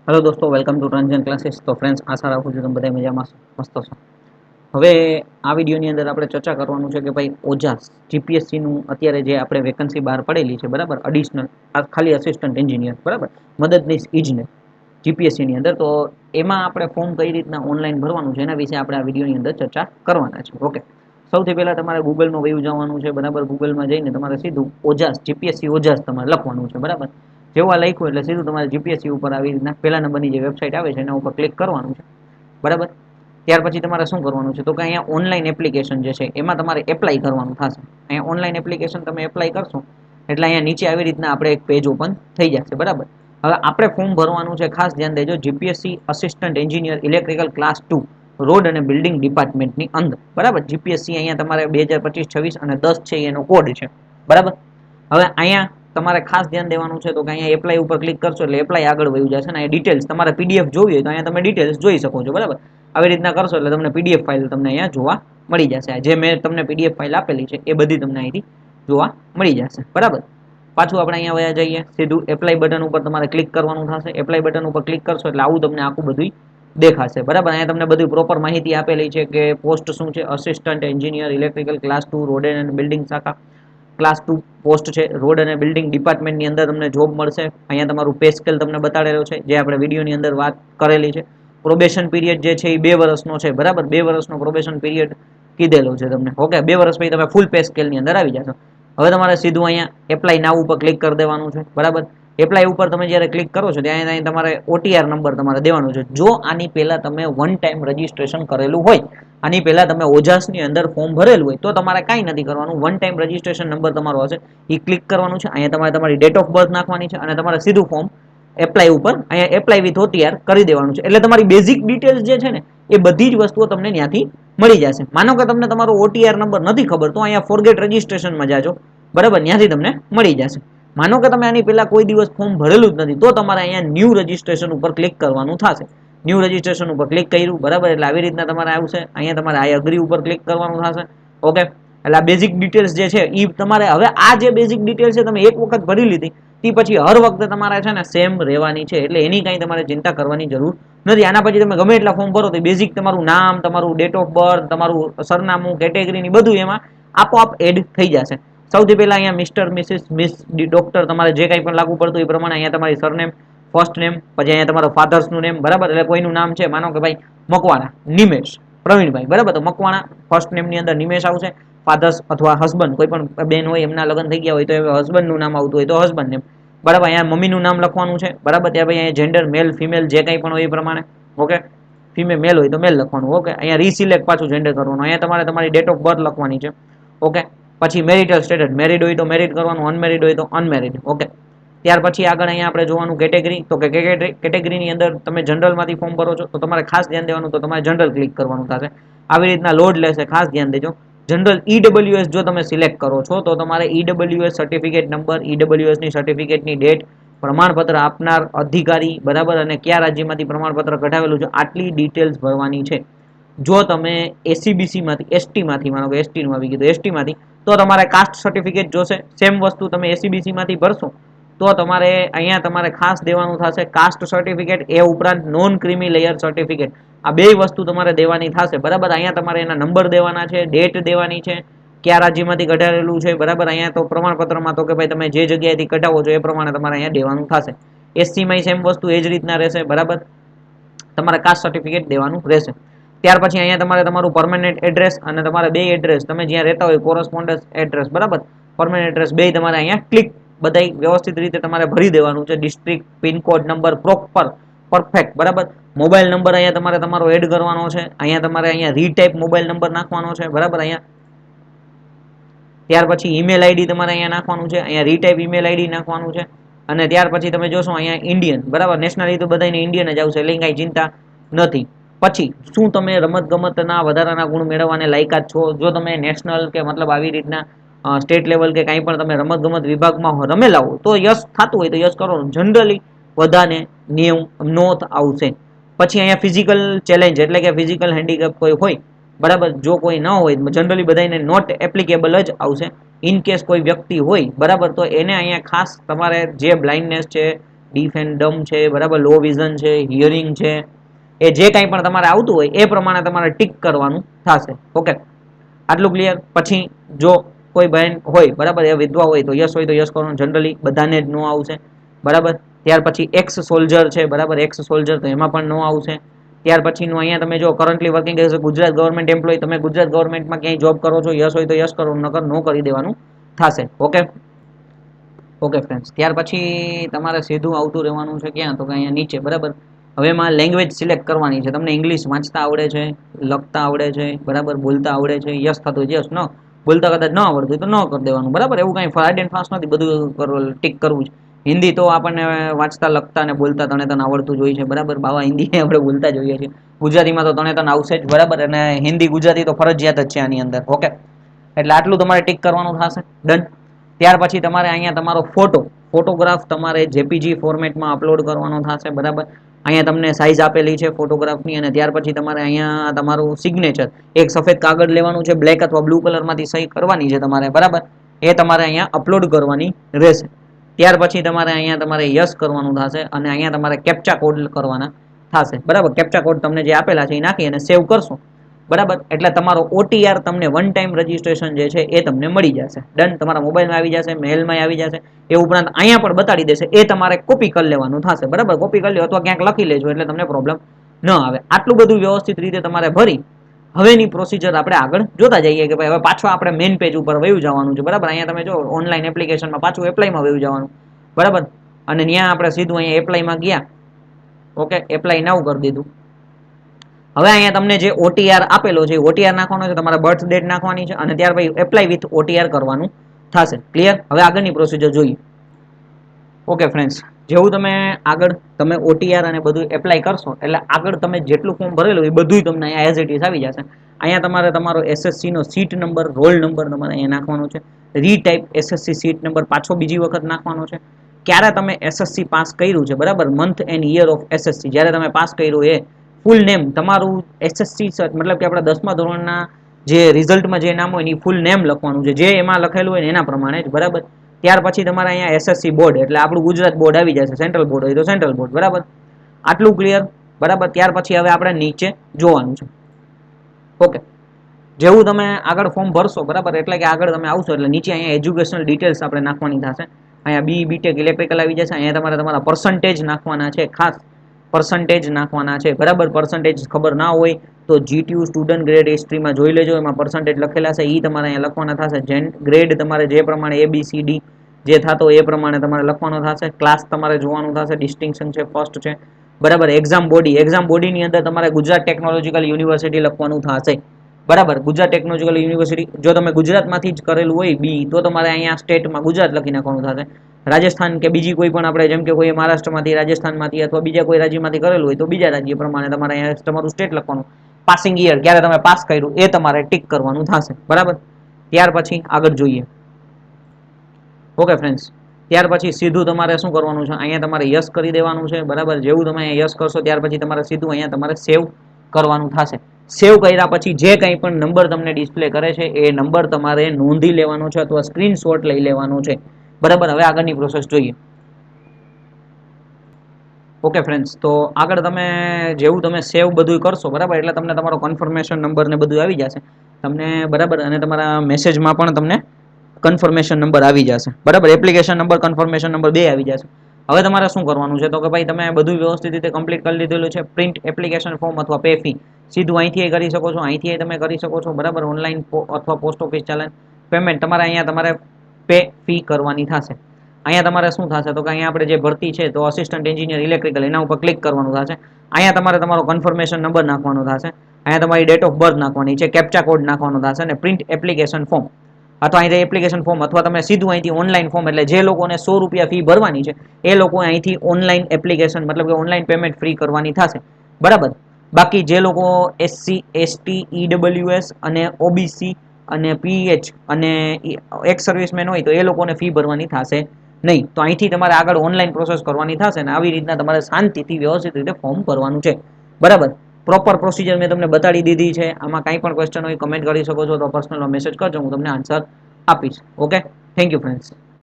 Hello दोस्तों, welcome to ट्रांजन classes. तो friends, आशा રાખું છું તમે બધા મજામાં મસ્ત છો। હવે આ વિડીયોની અંદર આપણે ચર્ચા કરવાનું છે કે ભાઈ ઓજાસ જીપીએસસીનું અત્યારે જે આપણે વેકન્સી બહાર પડેલી છે, બરાબર, એડિશનલ ખાલી અસિસ્ટન્ટ એન્જિનિયર, બરાબર, મદદનીશ ઇજનેર જીપીએસસીની અંદર, તો એમાં આપણે ફોર્મ કઈ રીતના ઓનલાઈન ભરવાનું છે એના વિશે આપણે આ વિડીયોની અંદર ચર્ચા કરવાના છે। ઓકે, સૌથી પહેલાં તમારે ગૂગલમાં વયું જવાનું છે, બરાબર। ગૂગલમાં જઈને તમારે સીધું ઓજાસ જીપીએસસી ઓજાસ તમારે લખવાનું છે, બરાબર। જેવા લખ્યું એટલે સીધું તમારે જીપીએસસી ઉપર આવી રીતના પહેલા નંબરની જે વેબસાઇટ આવે છે એના ઉપર ક્લિક કરવાનું છે, બરાબર। ત્યાર પછી તમારે શું કરવાનું છે તો કે અહીંયા ઓનલાઈન એપ્લિકેશન જે છે એમાં તમારે એપ્લાય કરવાનું થશે। અહીંયા ઓનલાઈન એપ્લિકેશન તમે એપ્લાય કરશો એટલે અહીંયા નીચે આવી રીતના આપણે એક પેજ ઓપન થઈ જશે, બરાબર। હવે આપણે ફોર્મ ભરવાનું છે, ખાસ ધ્યાન દેજો, GPSC assistant engineer electrical class 2 road અને બિલ્ડિંગ ડિપાર્ટમેન્ટની અંદર, બરાબર। જીપીએસસી અહીંયા તમારે 2025-26 અને 10 છે એનો કોડ છે, બરાબર। હવે અહીંયા તમારે ખાસ ધ્યાન દેવાનું છે તો કે અહીંયા એપ્લાય ઉપર ક્લિક કરશો એટલે એપ્લાય આગળ વયું જશે ને અહીંયા ડિટેલ્સ તમારે પીડીએફ જોવી હોય તો અહીંયા તમે ડિટેલ્સ જોઈ શકો છો, બરાબર। આવી રીતના કરશો એટલે તમને પીડીએફ ફાઇલ તમને અહીંયા જોવા મળી જશે। જે મેં તમને પીડીએફ ફાઇલ આપેલી છે એ બધી તમને અહીંથી જોવા મળી જશે, બરાબર। પાછું આપણે અહીંયા વયા જઈએ, સીધું એપ્લાય બટન ઉપર તમારે ક્લિક કરવાનું થશે। એપ્લાય બટન ઉપર ક્લિક કરશો એટલે આવું તમને આખું બધું દેખાશે, બરાબર। અહીંયા તમને બધી પ્રોપર માહિતી આપેલી છે કે પોસ્ટ શું છે, assistant engineer electrical class 2 road and building શાખા ક્લાસ 2 પોસ્ટ છે, રોડ અને બિલ્ડિંગ ડિપાર્ટમેન્ટની અંદર તમને જોબ મળશે। અહીંયા તમારું પે સ્કેલ તમને બતાડેલો છે જે આપણે વિડીયોની અંદર વાત કરેલી છે। પ્રોબેશન પીરિયડ જે છે એ 2 વર્ષનો છે, બરાબર। 2 વર્ષનો પ્રોબેશન પીરિયડ કીધેલો છે તમને, ઓકે। 2 વર્ષ પછી તમે ફૂલ પે સ્કેલની અંદર આવી જશો। હવે તમારે સીધું અહીંયા એપ્લાય નાવ ઉપર ક્લિક કરી દેવાનું છે, બરાબર। એપ્લાય ઉપર તમે જ્યારે ક્લિક કરો છો ત્યાં તમારે ઓટીઆર નંબર તમારે દેવાનો છે। જો આની પહેલા તમે વન ટાઈમ રજીસ્ટ્રેશન કરેલું હોય, આની પહેલા તમે ઓજાસની અંદર ફોર્મ ભરેલું હોય તો તમારે કાંઈ નથી કરવાનું, વન ટાઈમ રજીસ્ટ્રેશન નંબર તમારો હશે એ ક્લિક કરવાનું છે। અહીંયા તમારે તમારી ડેટ ઓફ બર્થ નાખવાની છે અને તમારે સીધું ફોર્મ એપ્લાય ઉપર અહીંયા એપ્લાય વિથ ઓટીઆર કરી દેવાનું છે। એટલે તમારી બેઝિક ડિટેલ્સ જે છે ને એ બધી જ વસ્તુઓ તમને ત્યાંથી મળી જશે। માનો કે તમને તમારો ઓટીઆર નંબર નથી ખબર તો અહીંયા ફોરગેટ રજીસ્ટ્રેશનમાં જાજો, બરાબર, ત્યાંથી તમને મળી જશે। માનો કે તમે આની પહેલા કોઈ દિવસ ફોર્મ ભરેલું જ નથી તો તમારે અહીંયા ન્યૂ રજીસ્ટ્રેશન ઉપર ક્લિક કરવાનું થશે। ન્યૂ રજીસ્ટ્રેશન ઉપર ક્લિક કર્યું, બરાબર, એટલે આવી રીતના તમારે આવશે। અહીંયા તમારે આઈ અગ્રી ઉપર ક્લિક કરવાનું થશે, ઓકે। એટલે આ બેઝિક ડિટેલ્સ જે છે એ તમારે હવે આ જે બેઝિક ડિટેલ્સ છે તમે એક વખત ભરી લીધી તે પછી હર વખતે તમારે છે ને સેમ રહેવાની છે, એટલે એની કાંઈ તમારે ચિંતા કરવાની જરૂર નથી। આના પછી તમે ગમે એટલા ફોર્મ ભરો તો બેઝિક તમારું નામ, તમારું ડેટ ઓફ બર્થ, તમારું સરનામું, કેટેગરીની બધું એમાં આપોઆપ એડ થઈ જશે। સૌથી પહેલા અહીંયા મિસ્ટર, મિસિસ, મિસ, ડોક્ટર તમારે જે કંઈ પણ લાગુ પડતું એ પ્રમાણે અહીંયા તમારી સરનેમ, ફર્સ્ટ નેમ, પછી અહીંયા તમારો ફાધર્સનું નેમ, બરાબર, એટલે કોઈનું નામ છે, માનો કે ભાઈ મકવાણા નિમેશ પ્રવીણભાઈ, બરાબર, તો મકવાણા ફર્સ્ટ નેમની અંદર નિમેશ આવશે। ફાધર્સ અથવા હસબન્ડ કોઈ પણ બેન હોય એમના લગ્ન થઈ ગયા હોય તો હસબન્ડનું નામ આવતું હોય તો હસબન્ડ નેમ, બરાબર। અહીંયા મમ્મીનું નામ લખવાનું છે, બરાબર। ત્યાર પછી અહીંયા જેન્ડર મેલ ફિમેલ જે કંઈ પણ હોય એ પ્રમાણે, ઓકે। ફિમેલ મેલ હોય તો મેલ લખવાનું, ઓકે। અહીંયા રીસિલેક્ટ પાછું જેન્ડર કરવાનું, અહીંયા તમારે તમારી ડેટ ઓફ બર્થ લખવાની છે, ઓકે। પછી મેરિટલ સ્ટેટસ, મેરિડ હોય તો મેરિડ કરવાનું, અનમેરિડ હોય તો અનમેરિડ, ઓકે। ત્યાર પછી આગળ અહીંયા આપણે જોવાનું કેટેગરી, તો કે કેટેગરીની અંદર તમે જનરલમાંથી ફોર્મ ભરો છો તો તમારે ખાસ ધ્યાન દેવાનું, તો તમારે જનરલ ક્લિક કરવાનું થશે। આવી રીતના લોડ લેશે, ખાસ ધ્યાન દેજો। જનરલ ઈડબ્લ્યુએસ જો તમે સિલેક્ટ કરો છો તો તમારે ઈડબ્લ્યુએસ સર્ટિફિકેટ નંબર, ઈડબ્લ્યુએસની સર્ટિફિકેટની ડેટ, પ્રમાણપત્ર આપનાર અધિકારી, બરાબર, અને કયા રાજ્યમાંથી પ્રમાણપત્ર કઢાવેલું છે આટલી ડિટેલ્સ ભરવાની છે। જો તમે એસસીબીસીમાંથી, એસટીમાંથી, માનો કે એસટીનું આવી ગયું તો એસટીમાંથી, તો તમારે કાસ્ટ સર્ટિફિકેટ જોશે। સેમ વસ્તુ તમે એસસીબીસીમાંથી ભરશો તો તમારે અહીંયા તમારે ખાસ દેવાનું થશે કાસ્ટ સર્ટિફિકેટ, એ ઉપરાંત નોન ક્રિમી લેયર સર્ટિફિકેટ, આ બે વસ્તુ તમારે દેવાની થશે, બરાબર। અહીંયા તમારે એના નંબર દેવાના છે, ડેટ દેવાની છે, કયા રાજ્યમાંથી કઢાવેલું છે, બરાબર। અહીંયા તો પ્રમાણપત્રમાં તો કે ભાઈ તમે જે જગ્યાએથી કઢાવો છો એ પ્રમાણે તમારે અહીંયા દેવાનું થશે। એસસીમાં સેમ વસ્તુ એ જ રીતના રહેશે, બરાબર, તમારે કાસ્ટ સર્ટિફિકેટ દેવાનું રહેશે। ત્યાર પછી અહીંયા તમારે તમારું પરમેનન્ટ એડ્રેસ અને તમારે બે એડ્રેસ તમે જ્યાં રહેતા હોય કોરસ્પોન્ડન્સ એડ્રેસ, બરાબર, પરમેનન્ટ એડ્રેસ બે તમારે અહીંયા ક્લિક બધાય વ્યવસ્થિત રીતે તમારે ભરી દેવાનું છે। District, pincode, number proper perfect, બરાબર। મોબાઈલ નંબર અહીંયા તમારે તમારો એડ કરવાનો છે, અહીંયા તમારે અહીંયા રીટાઈપ મોબાઈલ નંબર નાખવાનો છે, બરાબર। અહીંયા ત્યાર પછી ઈમેલ આઈડી તમારે અહીંયા નાખવાનું છે, અહીંયા રીટાઈપ ઈમેલ આઈડી નાખવાનું છે, અને ત્યાર પછી તમે જોશો અહીંયા ઇન્ડિયન, બરાબર, નેશનાલિટી તો બધાને ઇન્ડિયન જ આવશે એટલે કાંઈ ચિંતા નથી। પછી શું તમે રમત ગમતના વધારાના ગુણ મેળવવાને લાયકાત છો? જો તમે નેશનલ કે મતલબ આવી રીતના સ્ટેટ લેવલ કે કાંઈ પણ તમે રમત ગમત વિભાગમાં રમેલા હો તો યસ થતું હોય તો યસ કરો, જનરલી બધાને નોટ આવશે। પછી અહીંયા ફિઝિકલ ચેલેન્જ એટલે કે ફિઝિકલ હેન્ડીકેપ કોઈ હોય, બરાબર, જો કોઈ ન હોય જનરલી બધાને નોટ એપ્લિકેબલ જ આવશે। ઇન કેસ કોઈ વ્યક્તિ હોય, બરાબર, તો એને અહીંયા ખાસ તમારે જે બ્લાઇન્ડનેસ છે, ડીફ એન્ડ ડમ છે, બરાબર, લો વિઝન છે, હિયરિંગ છે, એ જે કંઈ પણ તમારે આવતું હોય એ પ્રમાણે તમારે ટીક કરવાનું થશે. ઓકે, આટલું ક્લિયર. પછી જો કોઈ બહેન હોય, બરાબર, એ વિધવા હોય તો યસ હોય તો યસ કરવાનું, જનરલી બધાને જ નો આવશે, બરાબર. ત્યાર પછી એક્સ સોલ્જર છે, બરાબર, એક્સ સોલ્જર તો એમાં પણ નો આવશે. ત્યાર પછીનું અહીંયા તમે જો currently working as Gujarat government employ, તમે ગુજરાત ગવર્મેન્ટમાં ક્યાંય જોબ કરો છો, યસ હોય તો યસ કરો, નકર નો કરી દેવાનું થશે. ઓકે ઓકે ફ્રેન્ડ્સ, ત્યાર પછી તમારે સીધું આવતું રહેવાનું છે ક્યાં, તો કે અહીંયા નીચે, બરાબર. હવે એમાં લેંગ્વેજ સિલેક્ટ કરવાની છે. તમને ઇંગ્લિશ વાંચતા આવડે છે, લખતા આવડે છે, બરાબર, બોલતા આવડે છે, યસ થતું યસ, ન બોલતા કદાચ ન આવડતું તો ન કરી દેવાનું, બરાબર. એવું કંઈ હાર્ડ એન્ડ ફાસ્ટ નથી, બધું ટીક કરવું છે. હિન્દી તો આપણને વાંચતા લખતા અને બોલતા તને આવડતું જ હોય છે, બરાબર. બાવા હિન્દી આપણે બોલતા જ હોઈએ છીએ. ગુજરાતીમાં તો તને આવશે જ, બરાબર, અને હિન્દી ગુજરાતી તો ફરજિયાત જ છે આની અંદર. ઓકે, એટલે આટલું તમારે ટીક કરવાનું થશે. ડન. ત્યાર પછી તમારે અહીંયા તમારો ફોટોગ્રાફ તમારે જેપીજી ફોર્મેટમાં અપલોડ કરવાનો થશે, બરાબર. અહીંયા તમને સાઈઝ આપેલી છે ફોટોગ્રાફની, અને ત્યાર પછી તમારે અહીંયા તમારું સિગ્નેચર એક સફેદ કાગળ લેવાનું છે, બ્લેક અથવા બ્લુ કલરમાંથી સહી કરવાની છે તમારે, બરાબર. એ તમારે અહીંયા અપલોડ કરવાની રહેશે. ત્યાર પછી તમારે અહીંયા તમારે યસ કરવાનું થશે, અને અહીંયા તમારે કેપ્ચા કોડ કરવાના થશે, બરાબર. કેપ્ચા કોડ તમને જે આપેલા છે એ નાખી અને સેવ કરશો, બરાબર, એટલે તમારો OTR તમને વન ટાઈમ રજીસ્ટ્રેશન જે છે એ તમને મળી જશે. ડન. તમારા મોબાઈલમાં આવી જશે, મેલમાં આવી જશે. એ ઉપરાંત અહીંયા પણ બતાડી દેશે, એ તમારે કોપી કરી લેવાનું થશે, બરાબર. કોપી કરી લો અથવા ક્યાંક લખી લેજો એટલે તમને પ્રોબ્લેમ ન આવે. આટલું બધું વ્યવસ્થિત રીતે તમારે ભરી હવેની પ્રોસિજર આપણે આગળ જોતા જઈએ કે ભાઈ હવે પાછો આપણે મેઇન પેજ ઉપર વયું જવાનું છે, બરાબર. અહીંયા તમે જો ઓનલાઈન એપ્લિકેશનમાં પાછું એપ્લાયમાં વયું જવાનું, બરાબર. અને ત્યાં આપણે સીધું અહીંયા એપ્લાયમાં ગયા. ઓકે, એપ્લાય નાઉ કરી દીધું. હવે અહીંયા તમને જે OTR આપેલો છે OTR નાખવાનો છે, તમારા બર્થ ડેટ નાખવાની છે, અને ત્યાર પછી એપ્લાય વિથ OTR કરવાનું થશે. ક્લિયર. હવે આગળની પ્રોસિજર જોઈએ. ઓકે ફ્રેન્ડ્સ, જેવું તમે આગળ તમે OTR અને બધું એપ્લાય કરશો એટલે આગળ તમે જેટલું ફોર્મ ભરેલું એ બધું તમને અહીંયા એઝ ઇટ ઇઝ આવી જશે. અહીંયા તમારે તમારો SSC નો સીટ નંબર, રોલ નંબર તમારે અહીંયા નાખવાનો છે. રીટાઈપ SSC સીટ નંબર પાછો બીજી વખત નાખવાનો છે. ક્યારે તમે SSC પાસ કર્યું છે, બરાબર, month and year of SSC જ્યારે તમે પાસ કર્યું એ ફૂલ નેમ તમારું SSC મતલબ કે આપણા 10મા ધોરણના જે રિઝલ્ટમાં જે નામ હોય એની ફૂલ નેમ લખવાનું છે, જે એમાં લખેલું હોય એના પ્રમાણે જ, બરાબર. ત્યાર પછી તમારે અહીંયા SSC બોર્ડ એટલે આપણું ગુજરાત બોર્ડ આવી જશે, સેન્ટ્રલ બોર્ડ હોય તો સેન્ટ્રલ બોર્ડ, બરાબર. આટલું ક્લિયર, બરાબર. ત્યાર પછી હવે આપણે નીચે જોવાનું છે. ઓકે, જેવું તમે આગળ ફોર્મ ભરશો, બરાબર, એટલે કે આગળ તમે આવશો એટલે નીચે અહીંયા એજ્યુકેશનલ ડિટેલ્સ આપણે નાખવાની થશે. અહીંયા BTech ઇલેક્ટ્રિકલ આવી જશે. અહીંયા તમારે તમારા પર્સન્ટેજ નાખવાના છે, ખાસ પર્સન્ટેજ નાખવાના છે, બરાબર. પર્સન્ટેજ ખબર ના હોય તો GTU સ્ટુડન્ટ ગ્રેડ હિસ્ટ્રીમાં જોઈ લેજો, એમાં પર્સન્ટેજ લખેલા છે, એ તમારે અહીંયા લખવાના થશે. ગ્રેડ તમારે જે પ્રમાણે ABCD જે થતો એ પ્રમાણે તમારે લખવાનો થશે. ક્લાસ તમારે જોવાનું થશે, ડિસ્ટિંક્શન છે, ફર્સ્ટ છે, બરાબર. એક્ઝામ બોડીની અંદર તમારે ગુજરાત ટેકનોલોજીકલ યુનિવર્સિટી લખવાનું થશે, બરાબર. ગુજરાત ટેકનોલોજીકલ યુનિવર્સિટી જો તમે ગુજરાતમાંથી જ કરેલું હોય બી તો તમારે અહીંયા સ્ટેટમાં ગુજરાત લખી નાખવાનું થશે. રાજસ્થાન કે બીજી કોઈ પણ આપણે જેમ કે કોઈ મહારાષ્ટ્રમાંથી, રાજસ્થાનમાંથી અથવા બીજા કોઈ રાજ્યમાંથી કરેલું હોય તો બીજા રાજ્ય પ્રમાણે તમારે અહીંયા તમારું સ્ટેટ લખવાનું. પાસિંગ યર ક્યારે તમે પાસ કર્યું એ તમારે ટીક કરવાનું થશે, બરાબર. ત્યાર પછી આગળ જોઈએ. ઓકે ફ્રેન્ડ્સ, ત્યાર પછી સીધું તમારે શું કરવાનું છે, અહીંયા તમારે યસ કરી દેવાનું છે, બરાબર. જેવું તમે અહીંયા યસ કરશો ત્યાર પછી તમારે સીધું અહીંયા તમારે સેવ કરવાનું થશે. સેવ કર્યા પછી જે કંઈ પણ નંબર તમને ડિસ્પ્લે કરે છે એ નંબર તમારે નોંધી લેવાનો છે અથવા સ્ક્રીનશોટ લઈ લેવાનો છે, બરાબર. હવે આગળની પ્રોસેસ જોઈએ. ઓકે ફ્રેન્ડ્સ, તો આગળ તમે જેવું તમે સેવ બધું કરશો, બરાબર, એટલે તમને તમારો કન્ફર્મેશન નંબર ને બધું આવી જશે તમને, બરાબર. અને તમારા મેસેજમાં પણ તમને કન્ફર્મેશન નંબર આવી જશે, બરાબર. એપ્લિકેશન નંબર, કન્ફર્મેશન નંબર બે આવી જશે. હવે તમારે શું કરવાનું છે તો કે ભાઈ તમે બધું વ્યવસ્થિત રીતે કમ્પ્લીટ કરી લીધેલું છે. પ્રિન્ટ એપ્લિકેશન ફોર્મ અથવા પે ફી સીધું અહીંથી કરી શકો છો, અહીંથી તમે કરી શકો છો, બરાબર. ઓનલાઈન અથવા પોસ્ટ ઓફિસ ચાલે પેમેન્ટ તમારે અહીંયા તમારે પે ફી કરવાની થશે. અહીંયા તમારે શું થશે તો કે અહીંયા આપણે જે ભરતી છે તો અસિસ્ટન્ટ એન્જિનિયર ઇલેક્ટ્રિકલ એના ઉપર ક્લિક કરવાનું થશે. અહીંયા તમારે તમારો કન્ફર્મેશન નંબર નાખવાનો થશે. અહીંયા તમારી ડેટ ઓફ બર્થ નાખવાની છે, કેપ્ચા કોડ નાખવાનો થશે, અને પ્રિન્ટ એપ્લિકેશન ફોર્મ અથવા અહીંથી એપ્લિકેશન ફોર્મ અથવા તમે સીધું અહીંથી ઓનલાઈન ફોર્મ એટલે જે લોકોને 100 રૂપિયા ફી ભરવાની છે એ લોકો અહીંથી ઓનલાઈન એપ્લિકેશન મતલબ કે ઓનલાઈન પેમેન્ટ ફ્રી કરવાની થશે, બરાબર. બાકી જે લોકો SC ST EWS અને OBC અને PH અને એક્સ સર્વિસમેન હોય તો એ લોકોને ફી ભરવાની થશે નહીં. તો અહીંથી તમારે આગળ ઓનલાઈન પ્રોસેસ કરવાની થશે અને આવી રીતના તમારે શાંતિથી વ્યવસ્થિત રીતે ફોર્મ ભરવાનું છે, બરાબર. પ્રોપર પ્રોસિજર મેં તમને બતાડી દીધી છે. આમાં કંઈ પણ ક્વેશ્ચન હોય કમેન્ટ કરી શકો છો, તો પર્સનલમાં મેસેજ કરજો, હું તમને આન્સર આપીશ. Okay, thank you friends.